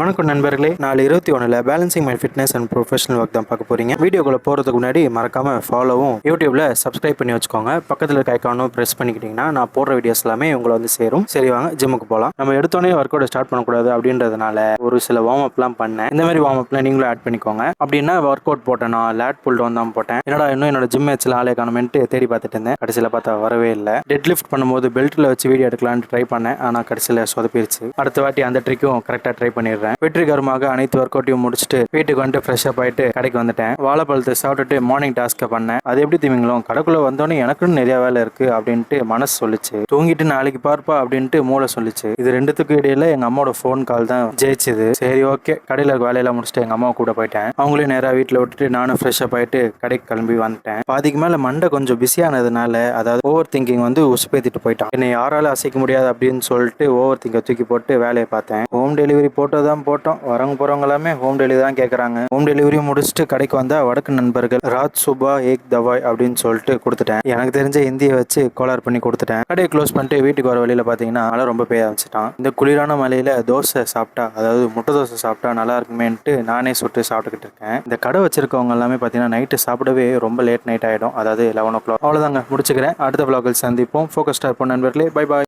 வணக்கம் நண்பர்களே, 4/21 balancing my fitness and professional work தான் பார்க்க போறீங்க. வீடியோக்குள்ள போறதுக்கு முன்னாடி மறக்காம ஃபாலோவும் யூடியூப்ல சப்ஸ்கிரைப் பண்ணி வச்சுக்கோங்க. பக்கத்தில் இருக்க ஐக்கானும் பிரஸ் பண்ணிக்கிட்டீங்கன்னா நான் போடுற வீடியோஸ் எல்லாமே உங்களை வந்து சேரும். சரி வாங்க ஜிம்முக்கு போகலாம். நம்ம எடுத்தோடனே ஒர்க் அவுட் ஸ்டார்ட் பண்ணக்கூடாது அப்படின்றதுனால ஒரு சில வார்ம் அப்லாம் பண்ணேன். இந்த மாதிரி வார்ம் அப்லாம் நீங்களும் ஆட் பண்ணிக்கோங்க. அப்படின்னா ஒர்க் அவுட் போட்டேன், நான் லேட் புல் டவுன் தான் போட்டேன். என்னடா இன்னும் என்னோட ஜிம் மேட்ச்ல ஆளே காணுமென்ட்டு தேடி பார்த்துட்டு இருந்தேன். கடைசியில் பார்த்தா வரவே இல்லை. டெட் லிஃப்ட் பண்ணும்போது பெல்ட்டில் வச்சு வீடியோ எடுக்கலான்னு ட்ரை பண்ணேன், ஆனால் கடைசியில் சொதப்பிடுச்சு. அடுத்த வாட்டி அந்த ட்ரிக்கும் கரெக்டாக ட்ரை பண்ணிடுறேன். வெற்றிகரமாக அனைத்து ஒர்க் அவுட்டையும் முடிச்சுட்டு வீட்டுக்கு வந்துட்டு ஃப்ரெஷ் அப் ஆயிட்டு கடைக்கு வந்துட்டேன். வாழைப்பழத்தை சாப்பிட்டுட்டு மார்னிங் டாஸ்க்கை பண்ணேன். அது எப்படி தீவிங்களும் கடைக்குள்ள வந்தோடனே எனக்குன்னு நிறைய வேலை இருக்கு அப்படின்ட்டு மனசு சொல்லிச்சு. தூங்கிட்டு நாளைக்கு பார்ப்பா அப்படின்ட்டு மூளை சொல்லிச்சு. இது ரெண்டுத்துக்கு இடையில எங்க அம்மாவோட ஃபோன் கால் தான் ஜெயிச்சுது. சரி ஓகே, கடையில இருக்க வேலையெல்லாம் முடிச்சுட்டு எங்க அம்மா கூட போயிட்டேன். அவங்களையும் நேராக வீட்டில் விட்டுட்டு நானும் ஃப்ரெஷ் அப் ஆயிட்டு கடைக்கு கிளம்பி வந்துட்டேன். பாதிக்கு மேல மண்டை கொஞ்சம் பிஸியானதுனால, அதாவது ஓவர் திங்கிங் வந்து உசுப்பேத்திட்டு போயிட்டான். என்னை யாரால அசைக்க முடியாது அப்படின்னு சொல்லிட்டு ஓவர் திங்கை தூக்கி போட்டு வேலையை பார்த்தேன். ஹோம் டெலிவரி போட்டோதான் போட்டோம். போறவங்க எல்லாமே ஹோம் டெலிவரி தான் கேட்குறாங்க. ஹோம் டெலிவரி முடிச்சுட்டு கடைக்கு வந்தா வடக்கு நண்பர்கள் ராத் சுபா ஏக் தவாய் அப்படின்னு சொல்லிட்டு கொடுத்துட்டேன். எனக்கு தெரிஞ்ச ஹிந்தியை வச்சு கோளாறு பண்ணி கொடுத்துட்டேன். கடையை க்ளோஸ் பண்ணிட்டு வீட்டுக்கு வர வழியில பாத்தீங்கன்னா மழை ரொம்ப பெய்ய ஆரம்பிச்சிட்டான். இந்த குளிரான மலையில தோசை சாப்பிட்டா, அதாவது முட்டை தோசை சாப்பிட்டா நல்லா இருக்குமேன்ட்டு நானே சுட்டு சாப்பிட்டுக்கிட்டு இருக்கேன். இந்த கடை வச்சிருக்கவங்க எல்லாமே பாத்தீங்கன்னா நைட்டு சாப்பிடவே ரொம்ப லேட் நைட் ஆயிடும், அதாவது 11 o'clock. அவ்வளவுதாங்க, முடிச்சுக்கிறேன். அடுத்த vlogல் சந்திப்போம். ஃபோக்கஸ்டா இருப்போம் நண்பர்களே. Bye bye.